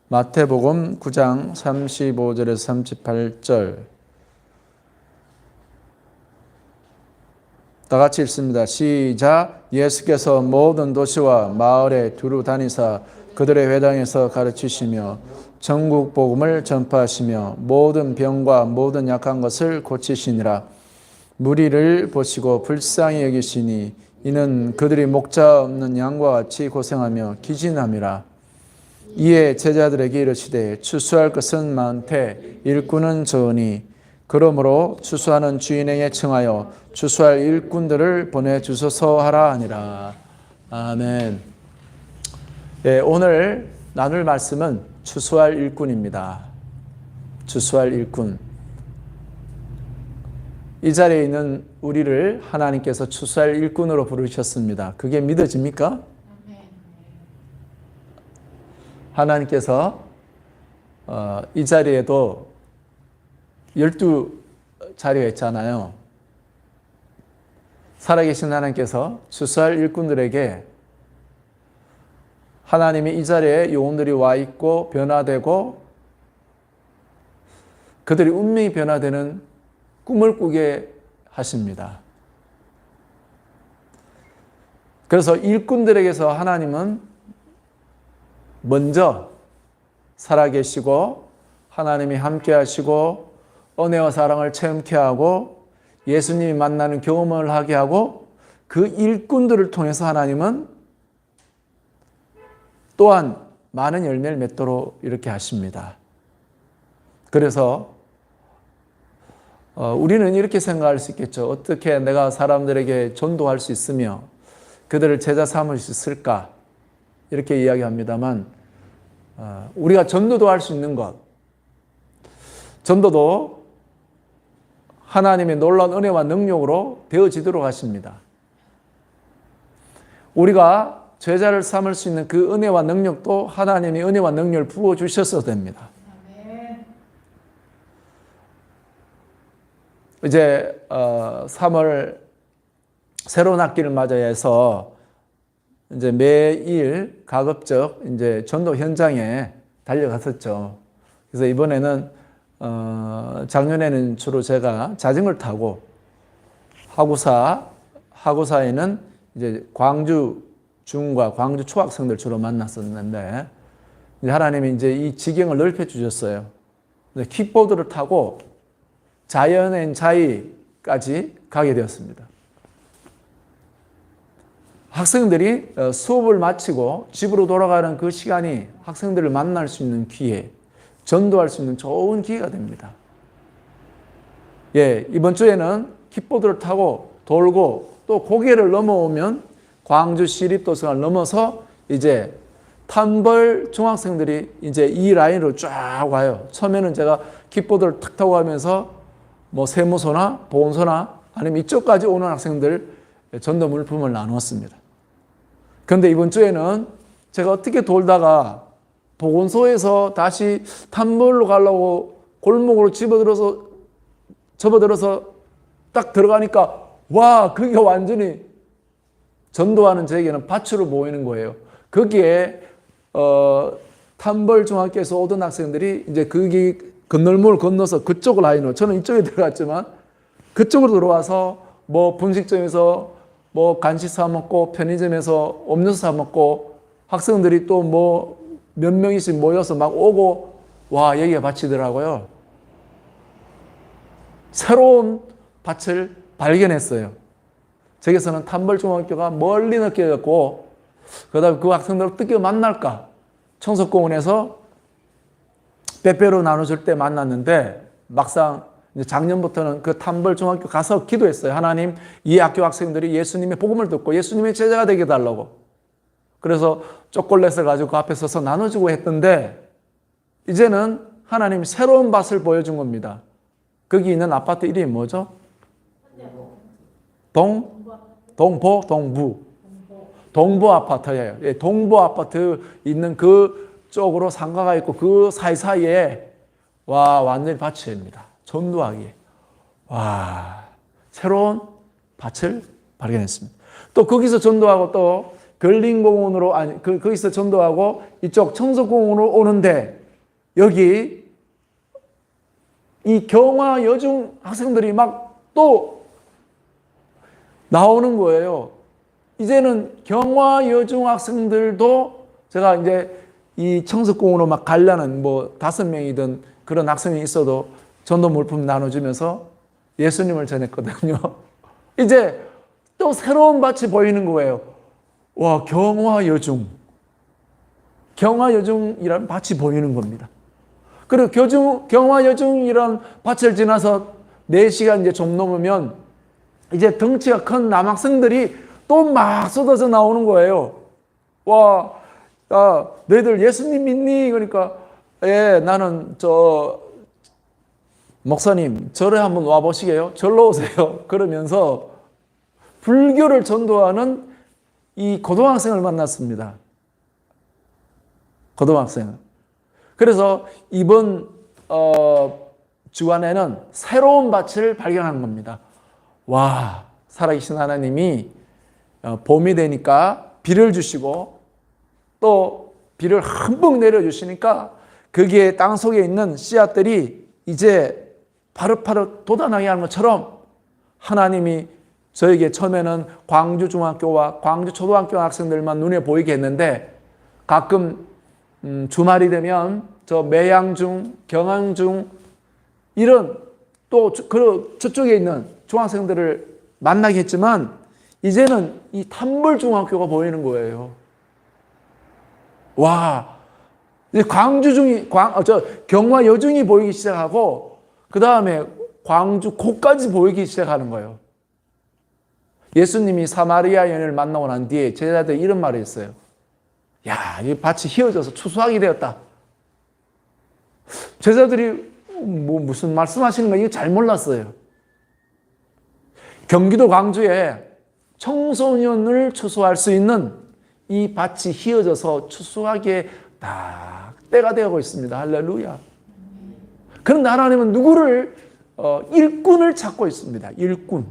마태복음 9장 35절에서 38절 다 같이 읽습니다. 시작. 예수께서 모든 도시와 마을에 두루 다니사 그들의 회당에서 가르치시며 전국 복음을 전파하시며 모든 병과 모든 약한 것을 고치시니라. 무리를 보시고 불쌍히 여기시니 이는 그들이 목자 없는 양과 같이 고생하며 기진함이라. 이에 제자들에게 이르시되 추수할 것은 많되 일꾼은 적으니 그러므로 추수하는 주인에게 청하여 추수할 일꾼들을 보내주소서 하라 하니라. 아멘. 네, 오늘 나눌 말씀은 추수할 일꾼입니다. 추수할 일꾼. 이 자리에 있는 우리를 하나님께서 추수할 일꾼으로 부르셨습니다. 그게 믿어집니까? 하나님께서 이 자리에도 12자리가 있잖아요. 살아계신 하나님께서 추수할 일꾼들에게 하나님이 이 자리에 영혼들이 와 있고 변화되고 그들이 운명이 변화되는 꿈을 꾸게 하십니다. 그래서 일꾼들에게서 하나님은 먼저 살아계시고 하나님이 함께 하시고 은혜와 사랑을 체험케 하고 예수님이 만나는 경험을 하게 하고 그 일꾼들을 통해서 하나님은 또한 많은 열매를 맺도록 이렇게 하십니다. 그래서 우리는 이렇게 생각할 수 있겠죠. 어떻게 내가 사람들에게 전도할 수 있으며 그들을 제자 삼을 수 있을까? 이렇게 이야기합니다만 우리가 전도도 할 수 있는 것, 전도도 하나님의 놀라운 은혜와 능력으로 되어지도록 하십니다. 우리가 제자를 삼을 수 있는 그 은혜와 능력도 하나님이 은혜와 능력을 부어주셔서 됩니다. 이제 3월 새로운 학기를 맞이해서 이제 매일 가급적 이제 전도 현장에 달려갔었죠. 그래서 이번에는 작년에는 주로 제가 자전거를 타고 하구사에는 이제 광주 중과 광주 초학생들 주로 만났었는데 하나님이 이제 이 지경을 넓혀 주셨어요. 킥보드를 타고 자연앤자이까지 가게 되었습니다. 학생들이 수업을 마치고 집으로 돌아가는 그 시간이 학생들을 만날 수 있는 기회, 전도할 수 있는 좋은 기회가 됩니다. 예, 이번 주에는 킥보드를 타고 돌고 또 고개를 넘어오면 광주 시립도서관을 넘어서 이제 탐벌 중학생들이 이제 이 라인으로 쫙 와요. 처음에는 제가 킥보드를 탁 타고 가면서 뭐 세무소나 보건소나 아니면 이쪽까지 오는 학생들 전도 물품을 나누었습니다. 그런데 이번 주에는 제가 어떻게 돌다가 보건소에서 다시 탐벌로 가려고 골목으로 접어들어서 딱 들어가니까 와, 그게 완전히 전도하는 저에게는 밭으로 보이는 거예요. 거기에 탐벌 중학교에서 오던 학생들이 이제 거기 건널목을 건너서 그쪽 라인으로, 저는 이쪽에 들어갔지만 그쪽으로 들어와서 뭐 분식점에서 뭐 간식 사 먹고 편의점에서 음료수 사 먹고 학생들이 또 뭐 몇 명이씩 모여서 막 오고 와, 여기가 밭이더라고요. 새로운 밭을 발견했어요. 저기서는 탐벌중학교가 멀리 느껴졌고 그다음에 그 학생들을 어떻게 만날까? 청석공원에서 빼빼로 나눠줄 때 만났는데 막상 이제 작년부터는 그 탐벌중학교 가서 기도했어요. 하나님, 이 학교 학생들이 예수님의 복음을 듣고 예수님의 제자가 되게 해달라고. 그래서 초콜릿을 가지고 그 앞에 서서 나눠주고 했던데 이제는 하나님이 새로운 밭을 보여준 겁니다. 거기 있는 아파트 이름이 뭐죠? 동보 아파트예요. 예, 동보 아파트 있는 그 쪽으로 상가가 있고 그 사이사이에 와, 완전히 밭입니다. 전도하기에. 와, 새로운 밭을 발견했습니다. 또 거기서 전도하고 또 걸린공원으로, 아니, 거기서 전도하고 이쪽 청석공원으로 오는데, 여기 이 경화 여중 학생들이 막 또 나오는 거예요. 이제는 경화 여중 학생들도 제가 이제 이 청석공원으로 막 가려는 뭐 5명이든 그런 학생이 있어도 전도 물품 나눠주면서 예수님을 전했거든요. 이제 또 새로운 밭이 보이는 거예요. 와, 경화 여중이라는 밭이 보이는 겁니다. 그리고 경화 여중이라는 밭을 지나서 4시간 이제 좀 넘으면 이제 덩치가 큰 남학생들이 또 막 쏟아져 나오는 거예요. 와, 야, 너희들 예수님 믿니? 그러니까, 예, 나는 목사님, 절에 한번 와보시게요? 절로 오세요. 그러면서 불교를 전도하는 이 고등학생을 만났습니다. 고등학생을. 그래서 이번 주간에는 새로운 밭을 발견한 겁니다. 와, 살아계신 하나님이 봄이 되니까 비를 주시고 또 비를 흠뻑 내려주시니까 거기에 땅속에 있는 씨앗들이 이제 파릇파릇 돋아나게 하는 것처럼 하나님이 저에게 처음에는 광주중학교와 광주초등학교 학생들만 눈에 보이게 했는데 가끔 주말이 되면 저 매양중, 경항중 이런 또 저쪽에 있는 중학생들을 만나게 했지만 이제는 이 탐벌중학교가 보이는 거예요. 와, 이제 경화 여중이 보이기 시작하고 그 다음에 광주 고까지 보이기 시작하는 거예요. 예수님이 사마리아 여인을 만나고 난 뒤에 제자들이 이런 말을 했어요. 야, 이 밭이 휘어져서 추수하게 되었다. 제자들이 뭐 무슨 말씀하시는 거 이거 잘 몰랐어요. 경기도 광주에 청소년을 추수할 수 있는 이 밭이 휘어져서 추수하기에 딱 때가 되고 있습니다. 할렐루야. 그런데 하나님은 누구를 일꾼을 찾고 있습니다. 일꾼.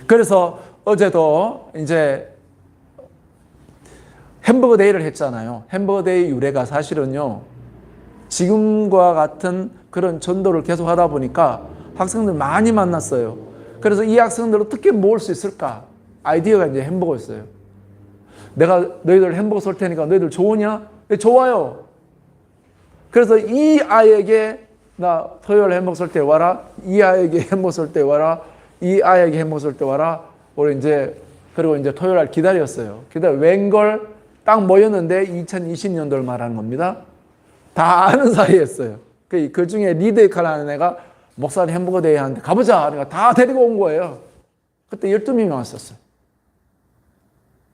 그래서 어제도 이제 햄버거 데이를 했잖아요. 햄버거 데이 유래가 사실은요, 지금과 같은 그런 전도를 계속 하다 보니까 학생들 많이 만났어요. 그래서 이 학생들 어떻게 모을 수 있을까? 아이디어가 이제 햄버거였어요. 내가 너희들 햄버거 쏠 테니까 너희들 좋으냐? 네, 좋아요. 그래서 이 아이에게 나 토요일 햄버거 쏠 때 와라. 이 아이에게 햄버거 쏠 때 와라. 이 아이에게 햄버거 쏠 때 와라. 우리 이제 그리고 이제 토요일 날 기다렸어요. 웬걸 딱 모였는데 2020년도를 말하는 겁니다. 다 아는 사이였어요. 그 중에 리더 역할을 하는 애가 목사님 햄버거 데이 하는데 가보자. 그러니까 다 데리고 온 거예요. 그때 12명이 왔었어요.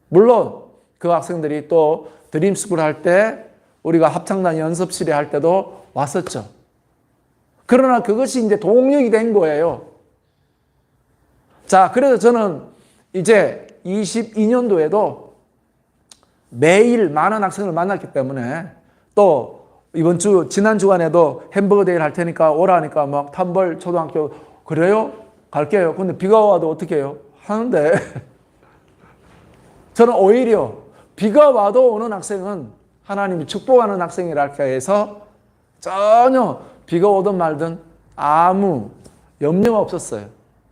물론 그 학생들이 또 드림스쿨 할 때 우리가 합창단 연습실에 할 때도 왔었죠. 그러나 그것이 이제 동력이 된 거예요. 자, 그래서 저는 이제 22년도에도 매일 많은 학생을 만났기 때문에 또 이번 지난 주간에도 햄버거 데이를 할 테니까 오라니까 막 탐벌 초등학교 그래요? 갈게요. 근데 비가 와도 어떻게 해요? 하는데 저는 오히려 비가 와도 오는 학생은 하나님이 축복하는 학생이랄까 해서 전혀 비가 오든 말든 아무 염려가 없었어요.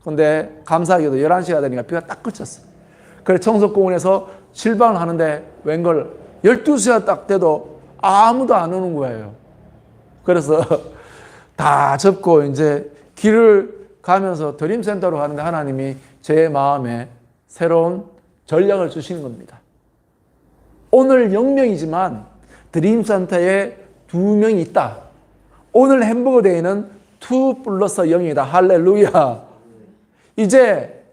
근데 감사하게도 11시가 되니까 비가 딱 그쳤어요. 그래서 청석공원에서 실방을 하는데 웬걸 12시가 딱 돼도 아무도 안 오는 거예요. 그래서 다 접고 이제 길을 가면서 드림센터로 가는데 하나님이 제 마음에 새로운 전략을 주시는 겁니다. 오늘 0명이지만 드림센터에 2명이 있다. 오늘 햄버거 데이는 2 플러스 0이다. 할렐루야. 이제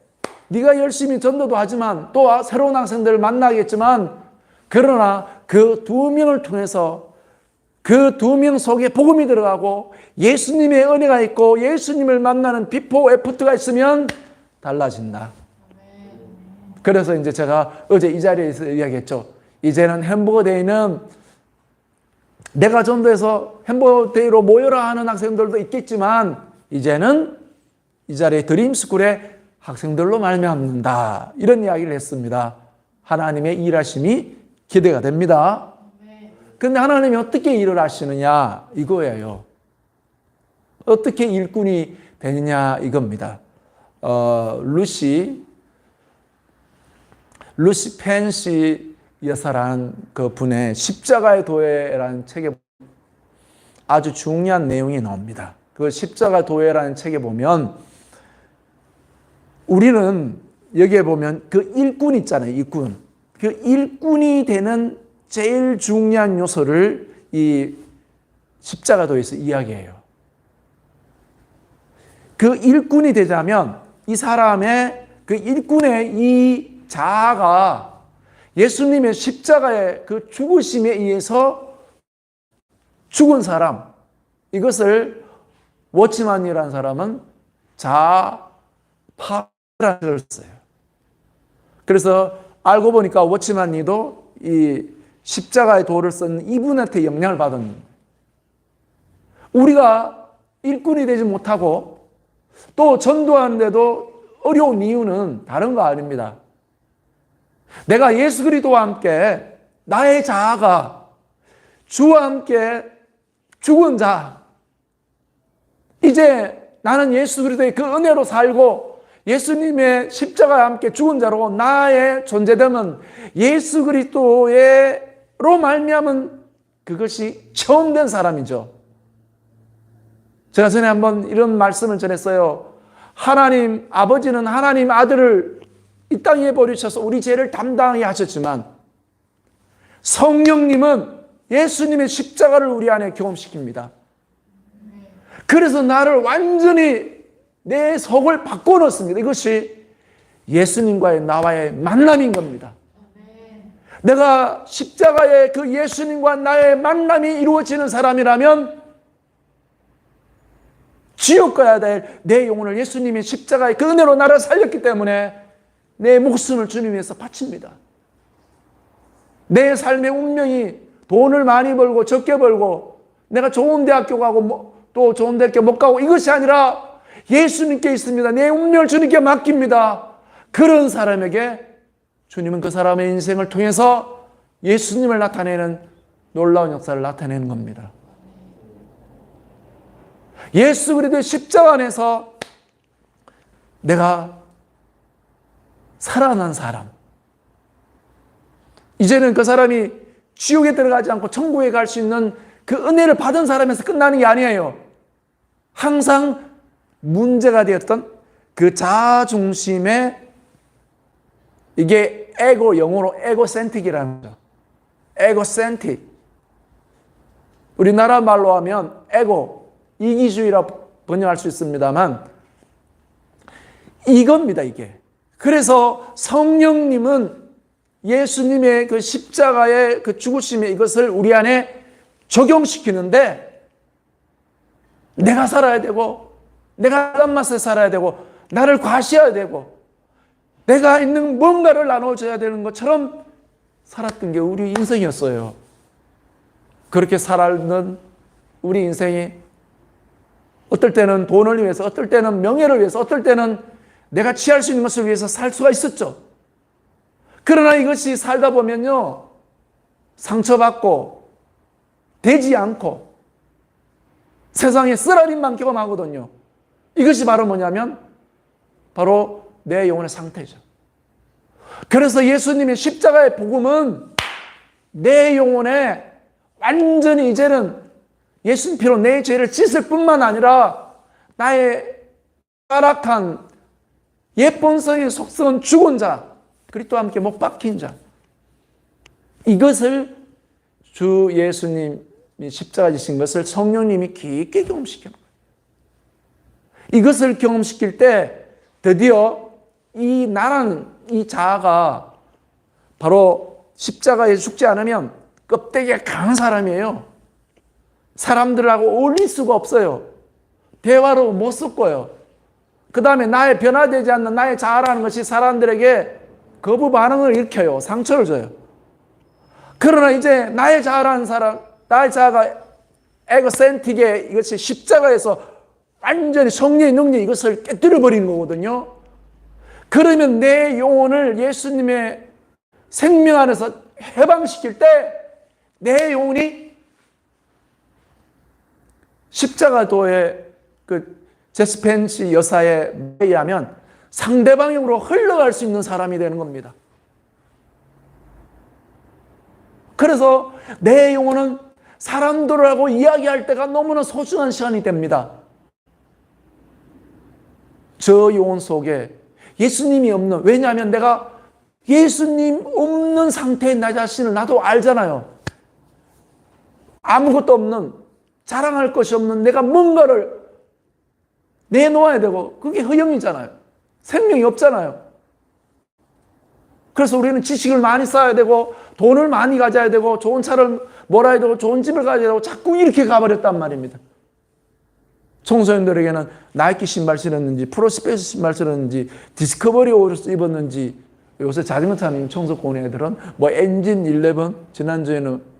네가 열심히 전도도 하지만 또 새로운 학생들을 만나겠지만 그러나 그 2명을 통해서 그 2명 속에 복음이 들어가고 예수님의 은혜가 있고 예수님을 만나는 비포 애프터가 있으면 달라진다. 그래서 이제 제가 어제 이 자리에서 이야기했죠. 이제는 햄버거 데이는 내가 전도해서 햄버거 데이로 모여라 하는 학생들도 있겠지만 이제는 이 자리에 드림스쿨에 학생들로 말미암는다. 이런 이야기를 했습니다. 하나님의 일하심이 기대가 됩니다. 그런데 하나님이 어떻게 일을 하시느냐 이거예요. 어떻게 일꾼이 되느냐 이겁니다. 루시 펜시 여사라는 그 분의 십자가의 도회라는 책에 아주 중요한 내용이 나옵니다. 그 십자가 도회라는 책에 보면 우리는 여기에 보면 그 일꾼 있잖아요. 일꾼. 그 일꾼이 되는 제일 중요한 요소를 이 십자가 도회에서 이야기해요. 그 일꾼이 되자면 이 사람의 그 일꾼의 이 자아가 예수님의 십자가의 그 죽으심에 의해서 죽은 사람, 이것을 워치만이라는 사람은 자아파라는 걸 써요. 그래서 알고 보니까 워치만이도 이 십자가의 도를 쓴 이분한테 영향을 받은, 우리가 일꾼이 되지 못하고 또 전도하는데도 어려운 이유는 다른 거 아닙니다. 내가 예수 그리스도와 함께 나의 자아가 주와 함께 죽은 자, 이제 나는 예수 그리스도의 그 은혜로 살고 예수님의 십자가에 함께 죽은 자로 나의 존재됨은 예수 그리스도로 말미암은 그것이 처음 된 사람이죠. 제가 전에 한번 이런 말씀을 전했어요. 하나님 아버지는 하나님 아들을 이 땅에 버리셔서 우리 죄를 담당하게 하셨지만 성령님은 예수님의 십자가를 우리 안에 경험시킵니다. 그래서 나를 완전히 내 속을 바꿔놓습니다. 이것이 예수님과의 나와의 만남인 겁니다. 내가 십자가의 그 예수님과 나의 만남이 이루어지는 사람이라면 지옥 가야 될 내 영혼을 예수님의 십자가의 그 은혜로 나를 살렸기 때문에 내 목숨을 주님 위해서 바칩니다. 내 삶의 운명이 돈을 많이 벌고 적게 벌고 내가 좋은 대학교 가고 또 좋은 대학교 못 가고 이것이 아니라 예수님께 있습니다. 내 운명을 주님께 맡깁니다. 그런 사람에게 주님은 그 사람의 인생을 통해서 예수님을 나타내는 놀라운 역사를 나타내는 겁니다. 예수 그리스도의 십자가 안에서 내가 살아난 사람, 이제는 그 사람이 지옥에 들어가지 않고 천국에 갈 수 있는 그 은혜를 받은 사람에서 끝나는 게 아니에요. 항상 문제가 되었던 그 자아 중심의, 이게 에고, 영어로 에고센틱이라는 거죠. 에고센틱. 우리나라 말로 하면 에고, 이기주의라고 번역할 수 있습니다만 이겁니다, 이게. 그래서 성령님은 예수님의 그 십자가의 그 죽으심의 이것을 우리 안에 적용시키는데 내가 살아야 되고 내가 땀 맛에 살아야 되고 나를 과시해야 되고 내가 있는 뭔가를 나눠줘야 되는 것처럼 살았던 게 우리 인생이었어요. 그렇게 살았는 우리 인생이 어떨 때는 돈을 위해서, 어떨 때는 명예를 위해서, 어떨 때는 내가 취할 수 있는 것을 위해서 살 수가 있었죠. 그러나 이것이 살다 보면요, 상처받고 되지 않고 세상에 쓰라림만 경험하거든요. 이것이 바로 뭐냐면 바로 내 영혼의 상태죠. 그래서 예수님의 십자가의 복음은 내 영혼에 완전히 이제는 예수님 피로 내 죄를 씻을 뿐만 아니라 나의 타락한 옛 본성의 속성은 죽은 자, 그리스도와 함께 못 박힌 자, 이것을 주 예수님이 십자가 지신 것을 성령님이 깊게 경험시키는 거예요. 이것을 경험시킬 때 드디어 이 나라는 이 자아가 바로 십자가에 죽지 않으면 껍데기가 강한 사람이에요. 사람들하고 어울릴 수가 없어요. 대화로 못 섞어요. 그 다음에 나의 변화되지 않는 나의 자아라는 것이 사람들에게 거부 반응을 일으켜요. 상처를 줘요. 그러나 이제 나의 자아라는 사람, 나의 자아가 에고센틱의 이것이 십자가에서 완전히 성령의 능력이 이것을 깨뜨려 버리는 거거든요. 그러면 내 영혼을 예수님의 생명 안에서 해방시킬 때 내 영혼이 십자가도의 그 제스펜시 여사에 의하면 상대방으로 흘러갈 수 있는 사람이 되는 겁니다. 그래서 내 영혼은 사람들하고 이야기할 때가 너무나 소중한 시간이 됩니다. 저 영혼 속에 예수님이 없는, 왜냐하면 내가 예수님 없는 상태의 나 자신을 나도 알잖아요. 아무것도 없는, 자랑할 것이 없는 내가 뭔가를 내놓아야 되고, 그게 허영이잖아요. 생명이 없잖아요. 그래서 우리는 지식을 많이 쌓아야 되고, 돈을 많이 가져야 되고, 좋은 차를 몰아야 되고, 좋은 집을 가져야 되고, 자꾸 이렇게 가버렸단 말입니다. 청소년들에게는 나이키 신발 신었는지, 프로스페이스 신발 신었는지, 디스커버리 옷을 입었는지, 요새 자전거 타는 청소년 애들은 뭐 엔진 11, 지난주에는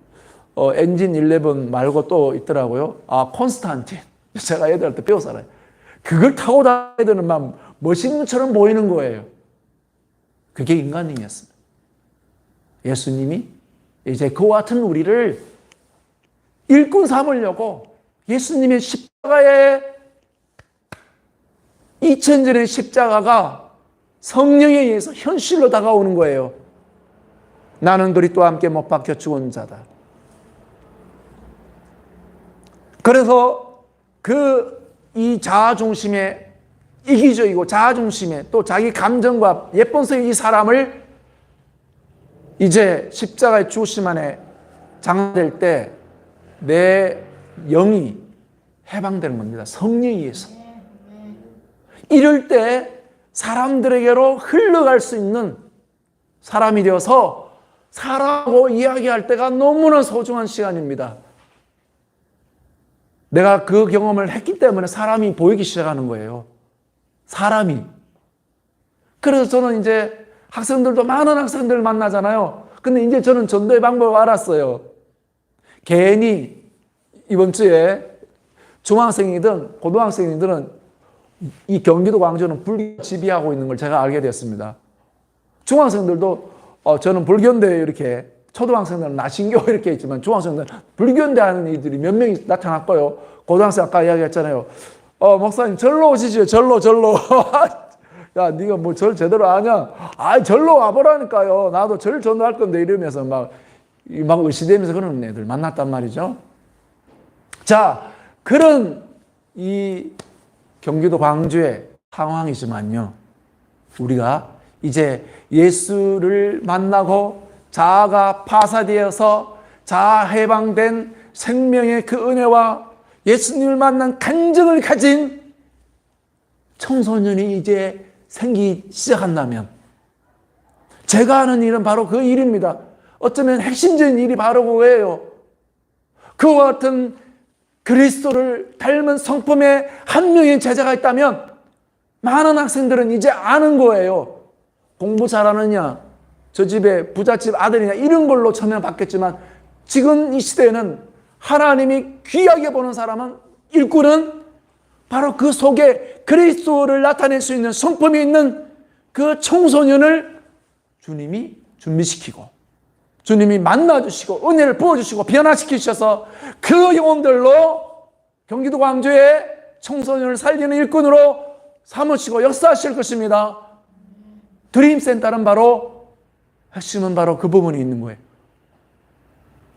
엔진 11 말고 또 있더라고요. 아, 콘스탄틴. 제가 애들한테 배워서 알아요. 그걸 타고 다니는 애들은 막 멋있는 것처럼 보이는 거예요. 그게 인간행위였습니다. 예수님이 이제 그와 같은 우리를 일꾼 삼으려고 예수님의 십자가의 2000전의 십자가가 성령에 의해서 현실로 다가오는 거예요. 나는 그리스도와 함께 못 박혀 죽은 자다. 그래서 이 자아중심의 이기적이고 자아중심의 또 자기 감정과 예본성의 이 사람을 이제 십자가의 죽으심 안에 장될 때 내 영이 해방되는 겁니다. 성령에 의해서. 이럴 때 사람들에게로 흘러갈 수 있는 사람이 되어서 사람하고 이야기할 때가 너무나 소중한 시간입니다. 내가 그 경험을 했기 때문에 사람이 보이기 시작하는 거예요. 사람이. 그래서 저는 이제 학생들도 많은 학생들을 만나잖아요. 근데 이제 저는 전도의 방법을 알았어요. 괜히 이번 주에 중학생이든 고등학생이든 이 경기도 광주는 불교 지배하고 있는 걸 제가 알게 됐습니다. 중학생들도 저는 불교인데 이렇게 초등학생들은 나신교 이렇게 있지만 중학생들은 불교인데 하는 이들이 몇 명이 나타났고요. 고등학생 아까 이야기했잖아요. 목사님 절로 오시죠. 절로. 야, 네가 뭐 절 제대로 아냐? 아, 절로 와보라니까요. 나도 절 전도할 건데 이러면서 막 의시되면서 그런 애들 만났단 말이죠. 자, 그런 이 경기도 광주의 상황이지만요. 우리가 이제 예수를 만나고 자아가 파사되어서 자아 해방된 생명의 그 은혜와 예수님을 만난 간증을 가진 청소년이 이제 생기기 시작한다면 제가 하는 일은 바로 그 일입니다. 어쩌면 핵심적인 일이 바로 그거예요. 그와 같은 그리스도를 닮은 성품의 한 명의 제자가 있다면 많은 학생들은 이제 아는 거예요. 공부 잘하느냐, 저 집에 부잣집 아들이냐 이런 걸로 천명받겠지만 지금 이 시대에는 하나님이 귀하게 보는 사람은 일꾼은 바로 그 속에 그리스도를 나타낼 수 있는 성품이 있는 그 청소년을 주님이 준비시키고 주님이 만나주시고 은혜를 부어주시고 변화시키셔서 그 영혼들로 경기도 광주의 청소년을 살리는 일꾼으로 삼으시고 역사하실 것입니다. 드림센터는 바로 핵심은 바로 그 부분이 있는 거예요.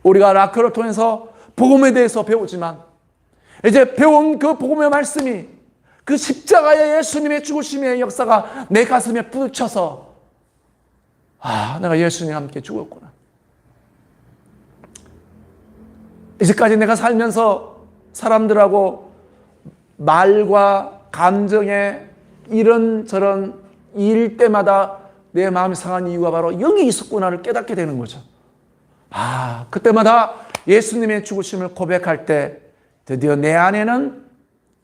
우리가 라크를 통해서 복음에 대해서 배우지만 이제 배운 그 복음의 말씀이 그 십자가의 예수님의 죽으심의 역사가 내 가슴에 부딪혀서 내가 예수님과 함께 죽었구나. 이제까지 내가 살면서 사람들하고 말과 감정에 이런저런 일 때마다 내 마음이 상한 이유가 바로 여기 있었구나를 깨닫게 되는 거죠. 그때마다 예수님의 죽으심을 고백할 때 드디어 내 안에는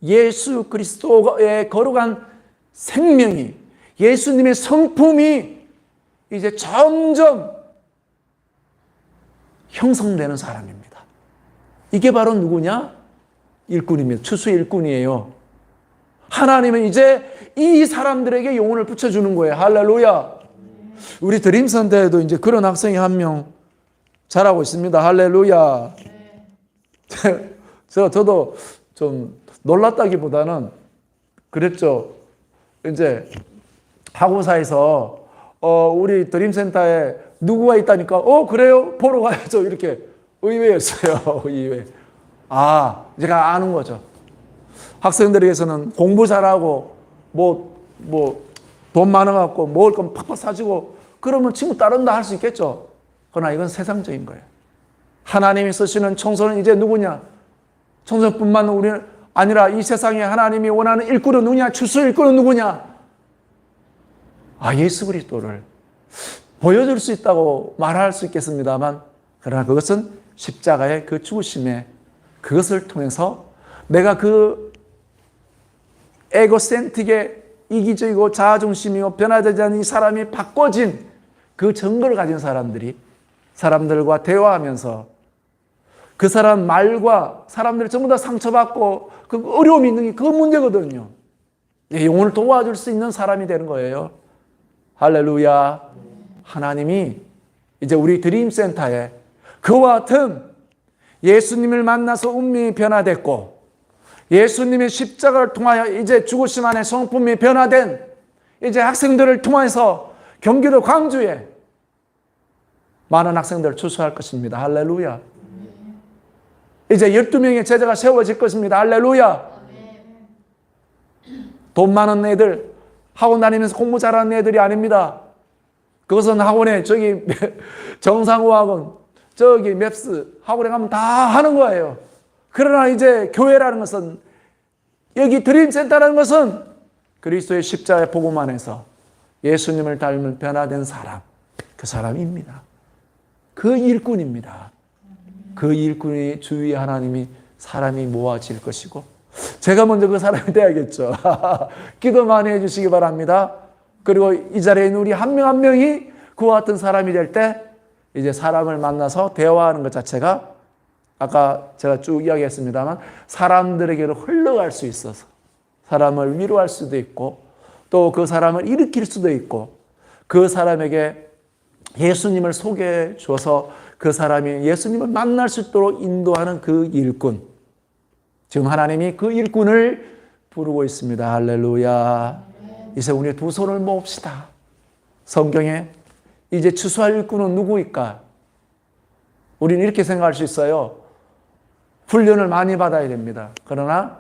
예수 그리스도의 거룩한 생명이 예수님의 성품이 이제 점점 형성되는 사람입니다. 이게 바로 누구냐? 일꾼입니다. 추수 일꾼이에요. 하나님은 이제 이 사람들에게 영혼을 붙여주는 거예요. 할렐루야. 우리 드림센터에도 이제 그런 학생이 한 명 자라고 있습니다. 할렐루야. 저도 좀 놀랐다기보다는 그랬죠. 이제 학우사에서 우리 드림센터에 누구가 있다니까 그래요? 보러 가야죠. 이렇게 의외였어요. 의외. 제가 아는 거죠. 학생들에게서는 공부 잘하고 돈 많아갖고 먹을 건 팍팍 사주고 그러면 친구 따른다 할 수 있겠죠. 그러나 이건 세상적인 거예요. 하나님이 쓰시는 청소는 이제 누구냐? 청소뿐만 우리는 아니라 이 세상에 하나님이 원하는 일꾼은 누구냐? 추수 일꾼은 누구냐? 예수 그리스도를 보여줄 수 있다고 말할 수 있겠습니다만, 그러나 그것은 십자가의 그 죽으심에 그것을 통해서 내가 그 에고센틱의 이기적이고 자아중심이고 변화되지 않는 이 사람이 바꿔진 그 증거를 가진 사람들과 대화하면서 그 사람 말과 사람들이 전부 다 상처받고 그 어려움이 있는 게 그 문제거든요. 영혼을 도와줄 수 있는 사람이 되는 거예요. 할렐루야. 하나님이 이제 우리 드림센터에 그와 같은 예수님을 만나서 운명이 변화됐고 예수님의 십자가를 통하여 이제 죽으심 안에 성품이 변화된 이제 학생들을 통해서 경기도 광주에 많은 학생들을 추수할 것입니다. 할렐루야. 이제 12명의 제자가 세워질 것입니다. 할렐루야. 돈 많은 애들, 학원 다니면서 공부 잘하는 애들이 아닙니다. 그것은 학원에 정상호학원, 맵스 학원에 가면 다 하는 거예요. 그러나 이제 교회라는 것은, 여기 드림센터라는 것은 그리스도의 십자가의 복음 안에서 예수님을 닮은 변화된 사람, 그 사람입니다. 그 일꾼입니다. 그 일꾼이 주위에 하나님이 사람이 모아질 것이고 제가 먼저 그 사람이 돼야겠죠. 기도 많이 해주시기 바랍니다. 그리고 이 자리에 있는 우리 한 명 한 명이 그와 같은 사람이 될 때 이제 사람을 만나서 대화하는 것 자체가 아까 제가 쭉 이야기했습니다만 사람들에게로 흘러갈 수 있어서 사람을 위로할 수도 있고 또 그 사람을 일으킬 수도 있고 그 사람에게 예수님을 소개해 줘서 그 사람이 예수님을 만날 수 있도록 인도하는 그 일꾼. 지금 하나님이 그 일꾼을 부르고 있습니다. 할렐루야. 이제 우리 두 손을 모읍시다. 성경에 이제 추수할 일꾼은 누구일까? 우리는 이렇게 생각할 수 있어요. 훈련을 많이 받아야 됩니다. 그러나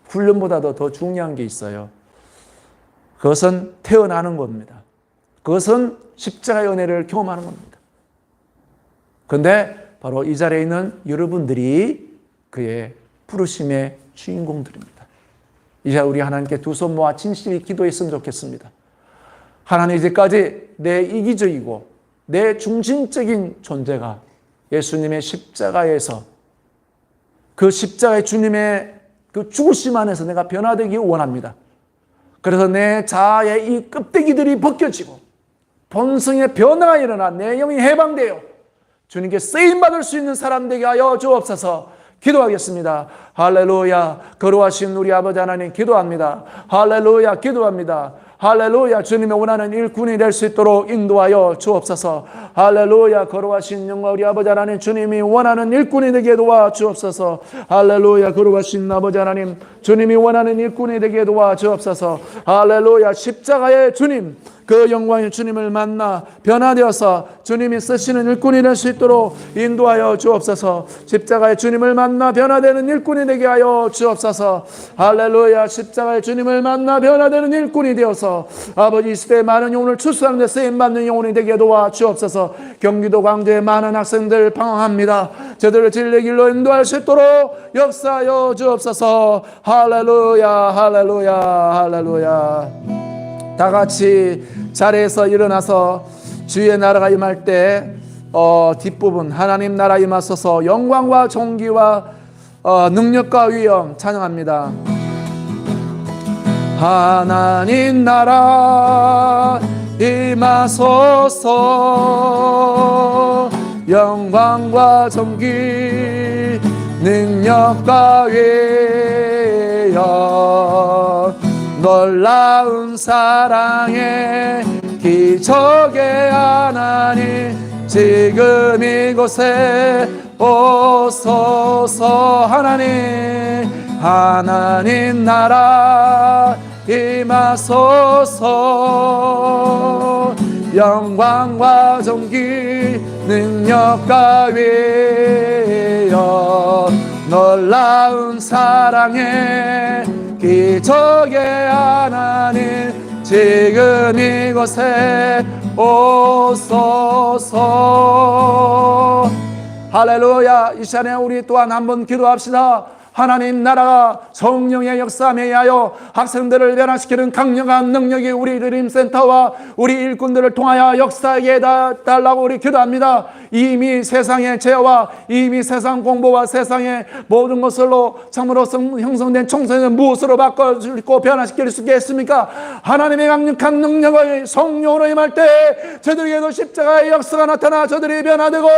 훈련보다도 더 중요한 게 있어요. 그것은 태어나는 겁니다. 그것은 십자가의 은혜를 경험하는 겁니다. 그런데 바로 이 자리에 있는 여러분들이 그의 부르심의 주인공들입니다. 이제 우리 하나님께 두 손 모아 진실히 기도했으면 좋겠습니다. 하나님, 이제까지 내 이기적이고 내 중심적인 존재가 예수님의 십자가에서 그 십자가의 주님의 그 죽으심 안에서 내가 변화되기 원합니다. 그래서 내 자아의 이 껍데기들이 벗겨지고 본성의 변화가 일어나 내 영이 해방되어 주님께 쓰임받을 수 있는 사람 되게 하여 주옵소서. 기도하겠습니다. 할렐루야. 거룩하신 우리 아버지 하나님 기도합니다. 할렐루야. 기도합니다. 할렐루야. 주님의 원하는 일꾼이 될 수 있도록 인도하여 주옵소서. 할렐루야. 거룩하신 영광 우리 아버지 하나님, 주님이 원하는 일꾼이 되게 도와 주옵소서. 할렐루야. 거룩하신 아버지 하나님, 주님이 원하는 일꾼이 되게 도와 주옵소서. 할렐루야. 십자가의 주님, 그 영광의 주님을 만나 변화되어서 주님이 쓰시는 일꾼이 될 수 있도록 인도하여 주옵소서. 십자가의 주님을 만나 변화되는 일꾼이 되게 하여 주옵소서. 할렐루야. 십자가의 주님을 만나 변화되는 일꾼이 되어서 아버지 이 시대에 많은 영혼을 추수하는 데 쓰임받는 영혼이 되게 도와 주옵소서. 경기도 광주의 많은 학생들 방황합니다. 저들을 진리의 길로 인도할 수 있도록 역사하여 주옵소서. 할렐루야. 할렐루야. 할렐루야. 다 같이 자리에서 일어나서 주의 나라가 임할 때 뒷부분 하나님 나라 임하소서 영광과 존귀와 능력과 위엄 찬양합니다. 하나님 나라 임하소서 영광과 존귀 능력과 위엄 놀라운 사랑의 기적의 하나님 지금 이곳에 오소서. 하나님 나라 임하소서. 영광과 존귀 능력과 위엄 놀라운 사랑의 기적의 하나님 지금 이곳에 오소서. 할렐루야. 이 시간에 우리 또한 한번 기도합시다. 하나님 나라가 성령의 역사함에 의하여 학생들을 변화시키는 강력한 능력이 우리 드림센터와 우리 일꾼들을 통하여 역사하게 해달라고 우리 기도합니다. 이미 세상의 죄와 이미 세상 공부와 세상의 모든 것으로 참으로 형성된 청소년은 무엇으로 바꿔주고 변화시킬 수 있겠습니까? 하나님의 강력한 능력을 성령으로 임할 때 저들에게도 십자가의 역사가 나타나 저들이 변화되고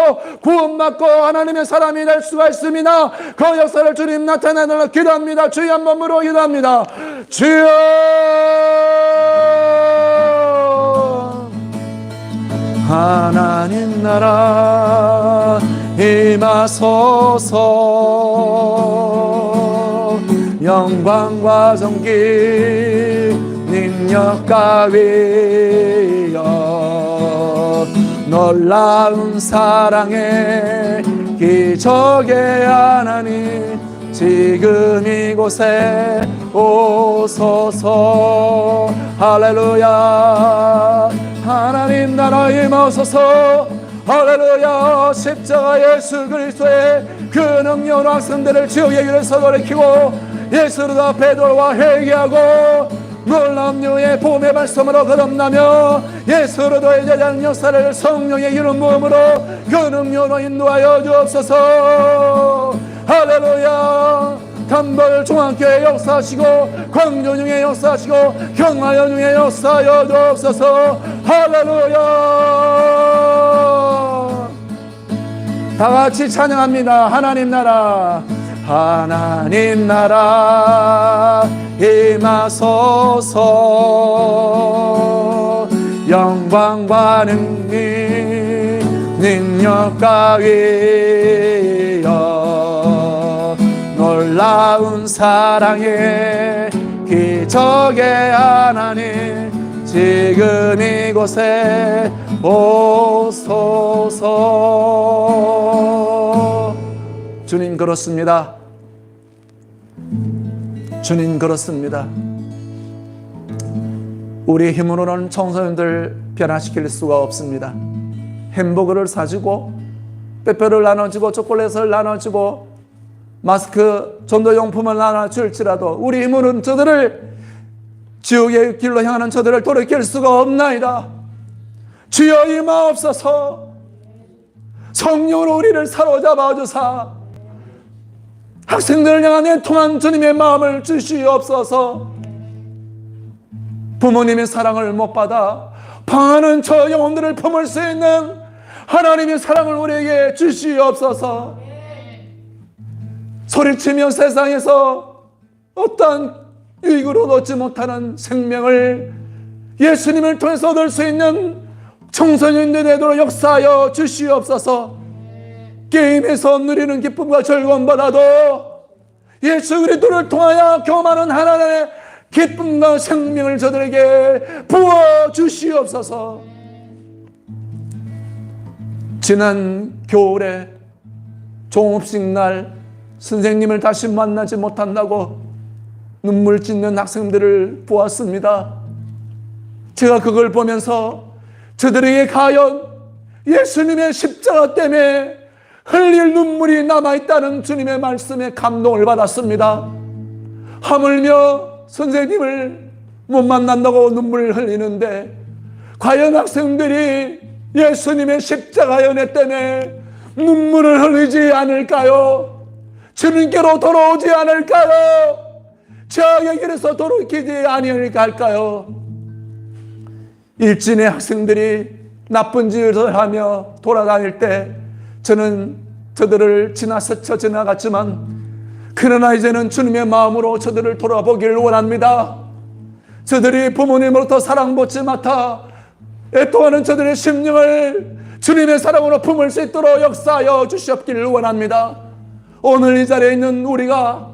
구원받고 하나님의 사람이 될 수가 있습니다. 그 역사를 주님 나타내달라 기도합니다. 주여 한 번으로 기도합니다. 주여 하나님 나라 임하소서. 영광과 존귀 능력과 위엄 놀라운 사랑의 기적의 하나님 지금 이곳에 오소서. 할렐루야. 하나님 나라 임하소서. 할렐루야. 십자가 예수 그리스도의 그 능력으로 학생들을 지옥의 길에서 돌이키고 예수로다 베드로와 회개하고 놀라운 영의 복음의 말씀으로 거듭나며 예수로도의 제자는 역사를 성령의 이름 부음으로 그 능력으로 인도하여 주옵소서. 할렐루야. 단벌 중앙교회 역사하시고 광주 중에 역사하시고 경화여 중에 역사하여 주옵소서. 할렐루야. 다같이 찬양합니다. 하나님 나라 하나님 나라 임하소서. 영광과 능력과 위엄 놀라운 사랑의 기적의 하나님 지금 이곳에 오소서. 주님 그렇습니다. 주님 그렇습니다. 우리 힘으로는 청소년들 변화시킬 수가 없습니다. 햄버거를 사주고 빼빼를 나눠주고 초콜릿을 나눠주고 마스크 전도용품을 나눠줄지라도 우리 힘으로는 저들을 지옥의 길로 향하는 저들을 돌이킬 수가 없나이다. 주여 임하옵소서. 성령으로 우리를 사로잡아 주사 학생들을 향한 애통한 주님의 마음을 주시옵소서. 부모님의 사랑을 못 받아 방하는 저 영혼들을 품을 수 있는 하나님의 사랑을 우리에게 주시옵소서. 소리치며 세상에서 어떠한 유익으로 얻지 못하는 생명을 예수님을 통해서 얻을 수 있는 청소년들이 되도록 역사하여 주시옵소서. 게임에서 누리는 기쁨과 즐거움보다도 예수 그리스도를 통하여 경험하는 하나님의 기쁨과 생명을 저들에게 부어주시옵소서. 지난 겨울에 종업식 날 선생님을 다시 만나지 못한다고 눈물 짓는 학생들을 보았습니다. 제가 그걸 보면서 저들에게 과연 예수님의 십자가 때문에 흘릴 눈물이 남아있다는 주님의 말씀에 감동을 받았습니다. 하물며 선생님을 못 만난다고 눈물을 흘리는데 과연 학생들이 예수님의 십자가 연애 때문에 눈물을 흘리지 않을까요? 주님께로 돌아오지 않을까요? 죄악의 길에서 돌이키지 아니할까요? 일진의 학생들이 나쁜 짓을 하며 돌아다닐 때 저는 저들을 스쳐 지나갔지만 그러나 이제는 주님의 마음으로 저들을 돌아보기를 원합니다. 저들이 부모님으로부터 사랑받지 못하 애통하는 저들의 심령을 주님의 사랑으로 품을 수 있도록 역사하여 주시옵기를 원합니다. 오늘 이 자리에 있는 우리가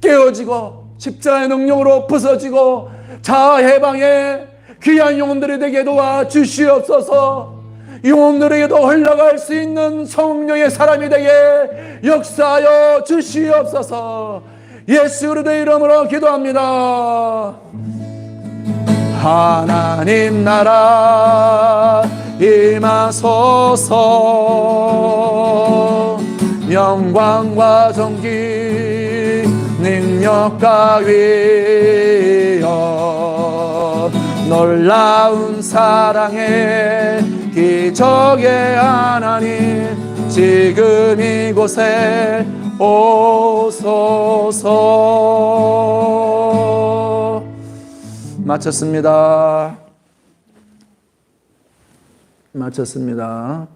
깨어지고 십자가의 능력으로 부서지고 자아 해방의 귀한 영혼들이 되게 도와 주시옵소서. 영혼들에게도 흘러갈 수 있는 성령의 사람이 되게 역사하여 주시옵소서. 예수 그리스도의 이름으로 기도합니다. 하나님 나라 임하소서. 영광과 존귀 능력과 위엄 놀라운 사랑의 기적의 하나님 지금 이곳에 오소서. 마쳤습니다.